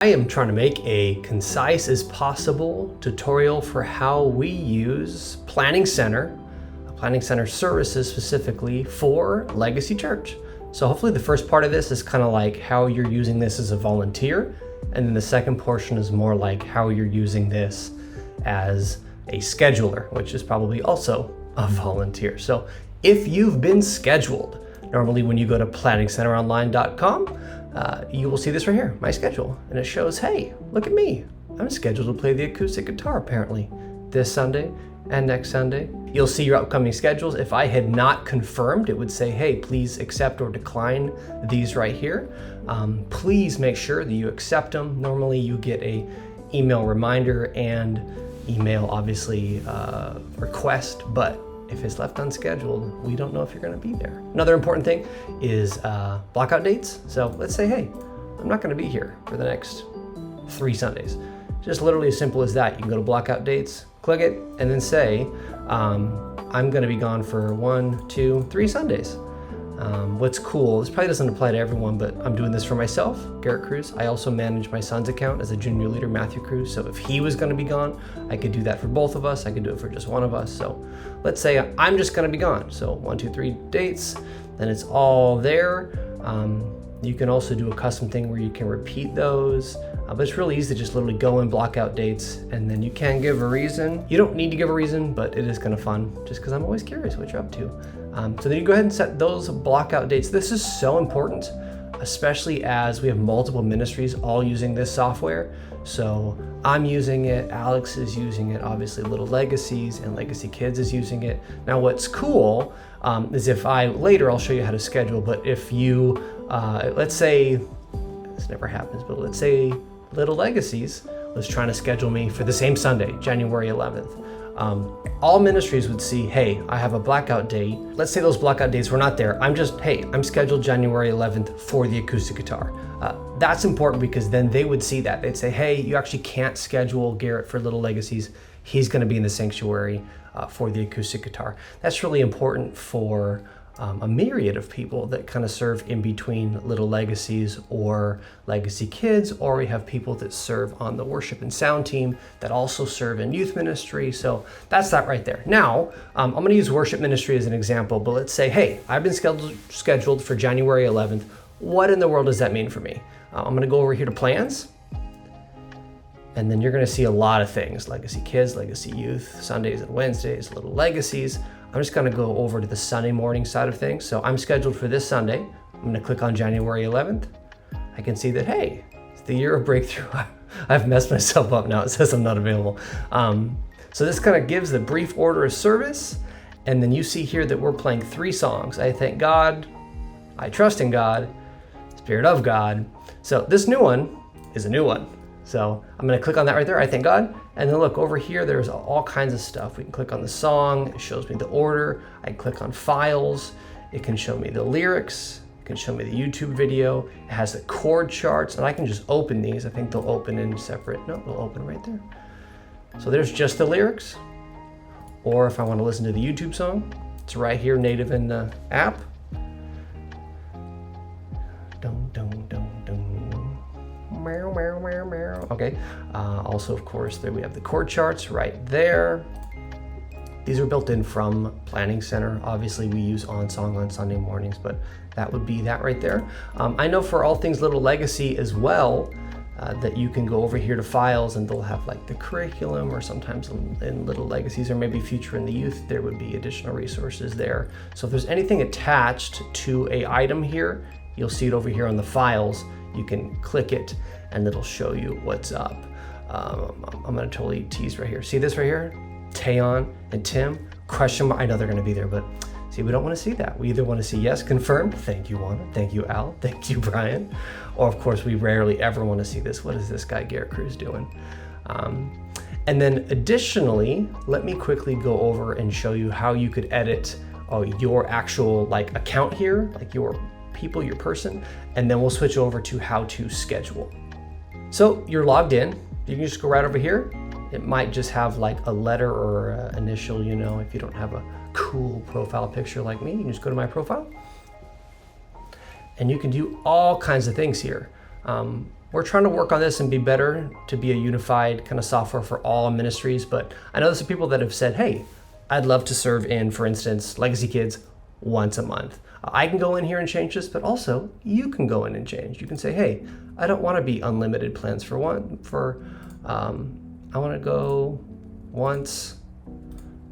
I am trying to make a concise as possible tutorial for how we use Planning Center services specifically for Legacy Church. So hopefully the first part of this is kind of like how you're using this as a volunteer. And then the second portion is more like how you're using this as a scheduler, which is probably also a volunteer. So if you've been scheduled, normally when you go to planningcenteronline.com, you will see this right here, my schedule, and it shows, hey, look at me. I'm scheduled to play the acoustic guitar apparently this Sunday and next Sunday. You'll see your upcoming schedules. If I had not confirmed, it would say, hey, please accept or decline these right here. Please make sure that you accept them. Normally you get a email reminder and email, obviously, request, but if it's left unscheduled, we don't know if you're going to be there. Another important thing is blockout dates. So let's say, hey, I'm not going to be here for the next 3 Sundays. Just literally as simple as that. You can go to blockout dates, click it, and then say, I'm going to be gone for 1, 2, 3 Sundays. What's cool, this probably doesn't apply to everyone, but I'm doing this for myself, Garrett Cruz. I also manage my son's account as a junior leader, Matthew Cruz. So if he was going to be gone, I could do that for both of us. I could do it for just one of us. So let's say I'm just going to be gone. So 1, 2, 3 dates, then it's all there. You can also do a custom thing where you can repeat those, but it's really easy to just literally go and block out dates, and then you can give a reason. You don't need to give a reason, but it is kind of fun just because I'm always curious what you're up to. So then you go ahead and set those block out dates. This is so important, especially as we have multiple ministries all using this software. So I'm using it, Alex is using it, obviously Little Legacies and Legacy Kids is using it. Now what's cool is if later I'll show you how to schedule, but if you, let's say, this never happens, but let's say Little Legacies was trying to schedule me for the same Sunday, January 11th. All ministries would see, hey, I have a blackout date. Let's say those blackout dates were not there. I'm scheduled January 11th for the acoustic guitar. That's important because then they would see that. They'd say, hey, you actually can't schedule Garrett for Little Legacies. He's going to be in the sanctuary for the acoustic guitar. That's really important for a myriad of people that kind of serve in between Little Legacies or Legacy Kids, or we have people that serve on the worship and sound team that also serve in youth ministry. So that's that right there. Now, I'm going to use worship ministry as an example, but let's say, hey, I've been scheduled for January 11th. What in the world does that mean for me? I'm going to go over here to plans, and then you're going to see a lot of things: Legacy Kids, Legacy Youth, Sundays and Wednesdays, Little Legacies. I'm just going to go over to the Sunday morning side of things. So I'm scheduled for this Sunday. I'm going to click on January 11th. I can see that, hey, it's the year of breakthrough. I've messed myself up now. It says I'm not available. So this kind of gives the brief order of service. And then you see here that we're playing 3 songs. I thank God, I trust in God, Spirit of God. So this new one is a new one. So I'm going to click on that right there, I thank God. And then look over here, there's all kinds of stuff. We can click on the song, it shows me the order. I click on files, it can show me the lyrics, it can show me the YouTube video. It has the chord charts, and I can just open these. I think they'll open in separate, no, they'll open right there. So there's just the lyrics. Or if I want to listen to the YouTube song, it's right here native in the app. Okay. Also, of course, there we have the chord charts right there. These are built in from Planning Center. Obviously, we use OnSong on Sunday mornings, but that would be that right there. I know for all things Little Legacy as well, that you can go over here to files and they'll have like the curriculum, or sometimes in Little Legacies or maybe future in the youth, there would be additional resources there. So if there's anything attached to a item here, you'll see it over here on the files. You can click it and it'll show you what's up. I'm gonna totally tease right here. See this right here? Tayon and Tim, question mark. I know they're gonna be there, but see, we don't wanna see that. We either wanna see yes, confirmed, thank you, Juana, thank you, Al, thank you, Brian. Or of course, we rarely ever wanna see this. What is this guy, Garrett Cruz, doing? And then additionally, let me quickly go over and show you how you could edit your actual like account here, like your people, your person, and then we'll switch over to how to schedule. So you're logged in. You can just go right over here. It might just have like a letter or an initial, you know, if you don't have a cool profile picture like me, you can just go to my profile and you can do all kinds of things here. we're trying to work on this and be better to be a unified kind of software for all ministries. But I know there's some people that have said, hey, I'd love to serve in, for instance, Legacy Kids once a month. I can go in here and change this, but also you can go in and change. You can say, hey, I don't want to be unlimited plans I want to go once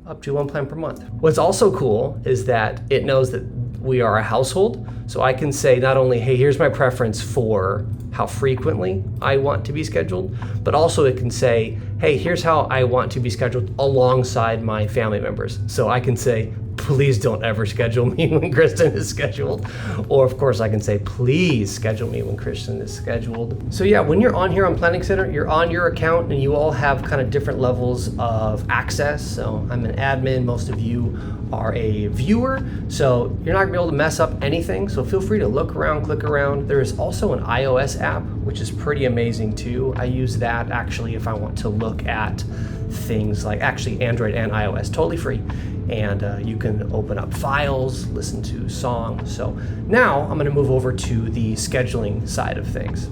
up to one plan per month. What's also cool is that it knows that we are a household. So I can say not only, hey, here's my preference for how frequently I want to be scheduled, but also it can say, hey, here's how I want to be scheduled alongside my family members. So I can say, please don't ever schedule me when Kristen is scheduled. Or of course I can say, please schedule me when Kristen is scheduled. So yeah, when you're on here on Planning Center, you're on your account and you all have kind of different levels of access. So I'm an admin, most of you are a viewer, so you're not gonna be able to mess up anything. So feel free to look around, click around. There is also an iOS app, which is pretty amazing too. I use that actually if I want to look at things like actually Android and iOS, totally free. And you can open up files, listen to songs. So now I'm gonna move over to the scheduling side of things.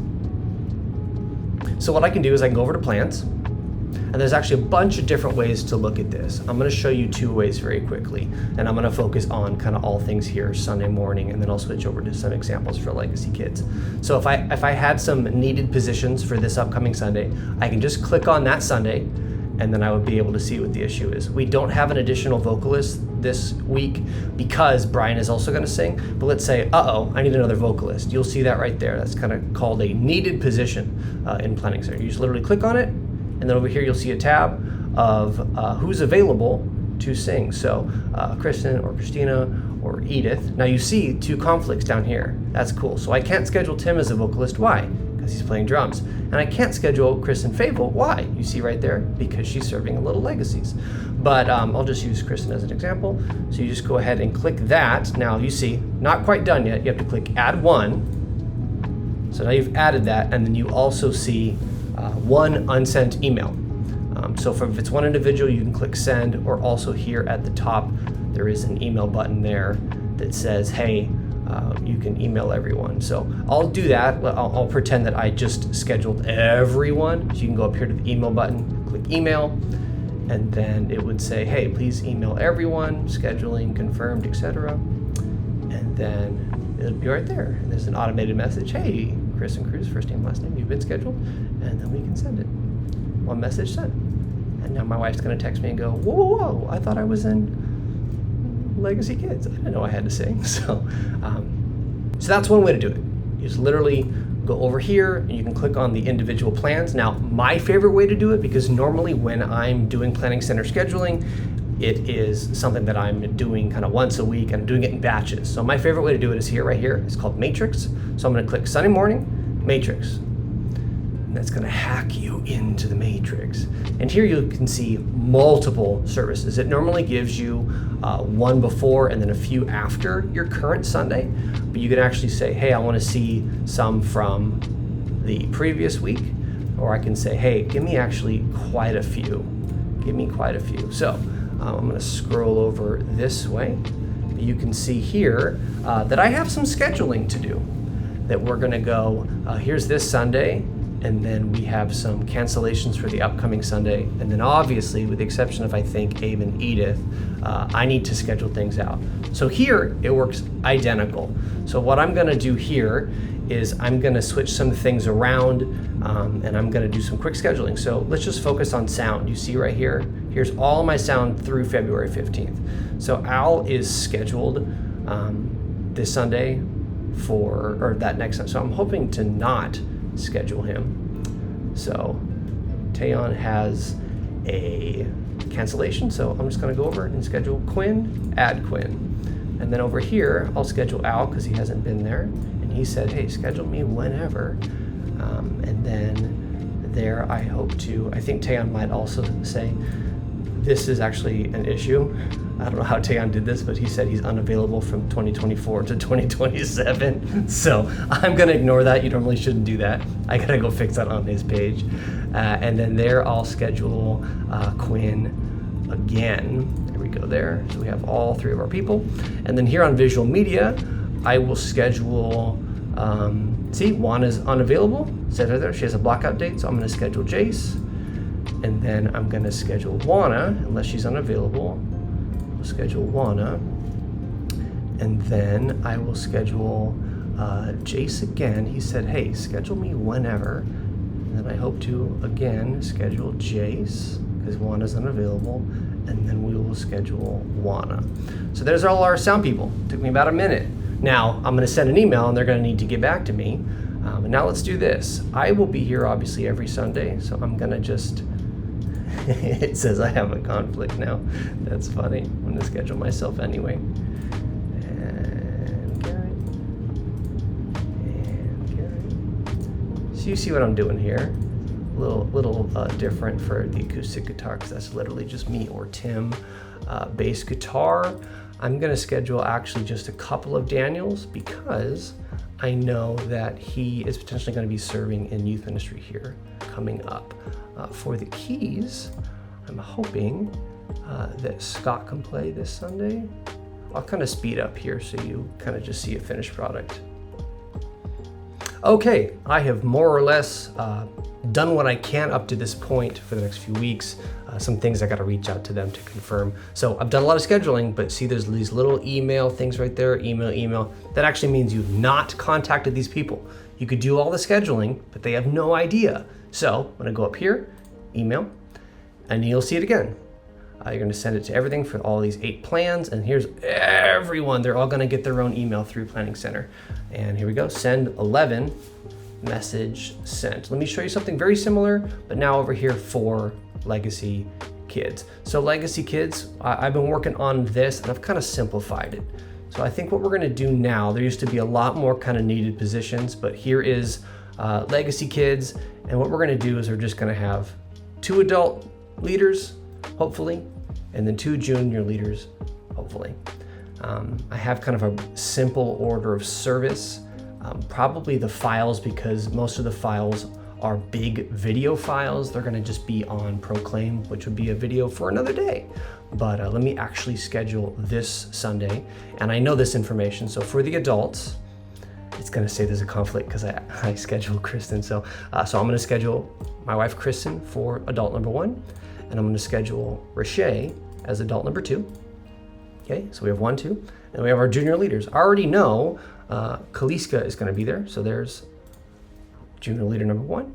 So what I can do is I can go over to plans, and there's actually a bunch of different ways to look at this. I'm gonna show you 2 ways very quickly, and I'm gonna focus on kind of all things here Sunday morning, and then I'll switch over to some examples for Legacy Kids. So if I had some needed positions for this upcoming Sunday, I can just click on that Sunday, and then I would be able to see what the issue is. We don't have an additional vocalist this week because Brian is also gonna sing, but let's say, I need another vocalist. You'll see that right there. That's kind of called a needed position in Planning Center. You just literally click on it, and then over here you'll see a tab of who's available to sing. So Kristen or Christina or Edith. Now you see 2 conflicts down here. That's cool. So I can't schedule Tim as a vocalist. Why? Because he's playing drums. And I can't schedule Kristen Fable. Why? You see right there, because she's serving a Little Legacies. But I'll just use Kristen as an example. So you just go ahead and click that. Now you see, not quite done yet. You have to click add one. So now you've added that, and then you also see 1 unsent email. So if it's one individual, you can click send, or also here at the top, there is an email button there that says, hey, you can email everyone. So I'll do that. I'll pretend that I just scheduled everyone. So you can go up here to the email button, click email, and then it would say, hey, please email everyone, scheduling confirmed, etc. And then it'll be right there. And there's an automated message, hey, Chris and Cruz, first name, last name, you've been scheduled, and then we can send it. 1 message sent. And now my wife's gonna text me and go, whoa, I thought I was in Legacy Kids. I didn't know I had to sing. So that's one way to do it. You just literally go over here and you can click on the individual plans. Now, my favorite way to do it, because normally when I'm doing Planning Center scheduling, it is something that I'm doing kind of once a week, and I'm doing it in batches. So my favorite way to do it is here, right here. It's called Matrix. So I'm gonna click Sunday morning, Matrix. That's gonna hack you into the Matrix. And here you can see multiple services. It normally gives you 1 before and then a few after your current Sunday, but you can actually say, hey, I wanna see some from the previous week, or I can say, hey, give me actually quite a few. Give me quite a few. So I'm gonna scroll over this way. You can see here that I have some scheduling to do, that we're gonna go, here's this Sunday, and then we have some cancellations for the upcoming Sunday. And then obviously, with the exception of, I think, Abe and Edith, I need to schedule things out. So here, it works identical. So what I'm gonna do here is I'm gonna switch some things around, and I'm gonna do some quick scheduling. So let's just focus on sound. You see right here, here's all my sound through February 15th. So Al is scheduled this Sunday or that next Sunday. So I'm hoping to not schedule him. So Tayon has a cancellation, so I'm just gonna go over and schedule Quinn, add Quinn. And then over here, I'll schedule Al because he hasn't been there. And he said, hey, schedule me whenever. And then there I think Tayon might also say, this is actually an issue. I don't know how Tayon did this, but he said he's unavailable from 2024 to 2027. So I'm gonna ignore that. You normally shouldn't do that. I gotta go fix that on his page. And then there I'll schedule Quinn again. There we go there. So we have all 3 of our people. And then here on visual media, I will schedule See, Juana's unavailable. Said her there. She has a blockout date, so I'm going to schedule Jace. And then I'm going to schedule Juana, unless she's unavailable. We'll schedule Juana. And then I will schedule Jace again. He said, hey, schedule me whenever. And then I hope to, again, schedule Jace, because Juana's unavailable. And then we will schedule Juana. So there's all our sound people. Took me about a minute. Now, I'm going to send an email, and they're going to need to get back to me. And now let's do this. I will be here, obviously, every Sunday. So I'm going to just... It says I have a conflict now. That's funny. I'm going to schedule myself anyway. And Garrett. And Garrett. So you see what I'm doing here. A little different for the acoustic guitar, because that's literally just me or Tim. Bass guitar, I'm going to schedule actually just a couple of Daniels, because I know that he is potentially going to be serving in youth ministry here coming up. For the keys, I'm hoping that Scott can play this Sunday. I'll kind of speed up here so you kind of just see a finished product. Okay, I have more or less done what I can up to this point for the next few weeks. Some things I got to reach out to them to confirm. So I've done a lot of scheduling, but see there's these little email things right there, email. That actually means you've not contacted these people. You could do all the scheduling, but they have no idea. So I'm gonna go up here, email, and you'll see it again. You're gonna send it to everything for all these 8 plans, and here's everyone. They're all gonna get their own email through Planning Center. And here we go, send 11, message sent. Let me show you something very similar, but now over here for Legacy Kids. So Legacy Kids, I've been working on this, and I've kind of simplified it. So I think what we're gonna do now, there used to be a lot more kind of needed positions, but here is Legacy Kids, and what we're going to do is we're just going to have 2 adult leaders, hopefully, and then 2 junior leaders, hopefully. I have kind of a simple order of service, probably the files, because most of the files are big video files. They're going to just be on Proclaim, which would be a video for another day. But let me actually schedule this Sunday, and I know this information. So for the adults, it's going to say there's a conflict because I scheduled Kristen. So I'm going to schedule my wife Kristen for adult number 1, and I'm going to schedule Rashay as adult number 2. Okay, so we have 1, 2, and we have our junior leaders. I already know Kaliska is going to be there, so there's junior leader number 1.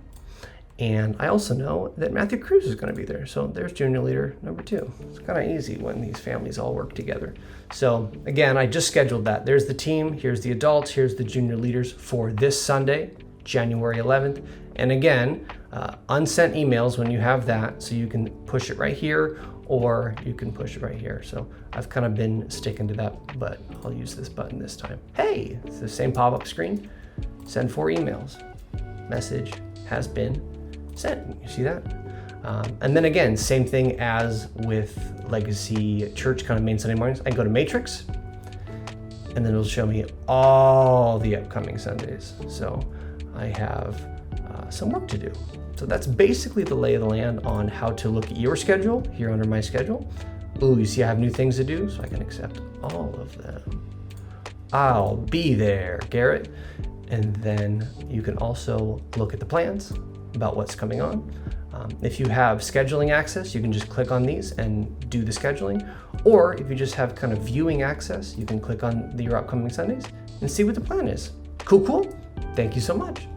And I also know that Matthew Cruz is going to be there, so there's junior leader number 2. It's kind of easy when these families all work together. So again, I just scheduled that. There's the team, here's the adults, here's the junior leaders for this Sunday, January 11th. And again, unsent emails when you have that, so you can push it right here, or you can push it right here. So I've kind of been sticking to that, but I'll use this button this time. Hey, it's the same pop-up screen. Send 4 emails. Message has been sent. You see that? And then again, same thing as with Legacy Church, kind of main Sunday mornings. I go to Matrix, and then it'll show me all the upcoming Sundays. So I have some work to do. So that's basically the lay of the land on how to look at your schedule here under my schedule. Ooh, you see I have new things to do, so I can accept all of them. I'll be there, Garrett. And then you can also look at the plans about what's coming on. If you have scheduling access, you can just click on these and do the scheduling. Or if you just have kind of viewing access, you can click on your upcoming Sundays and see what the plan is. Cool. Thank you so much.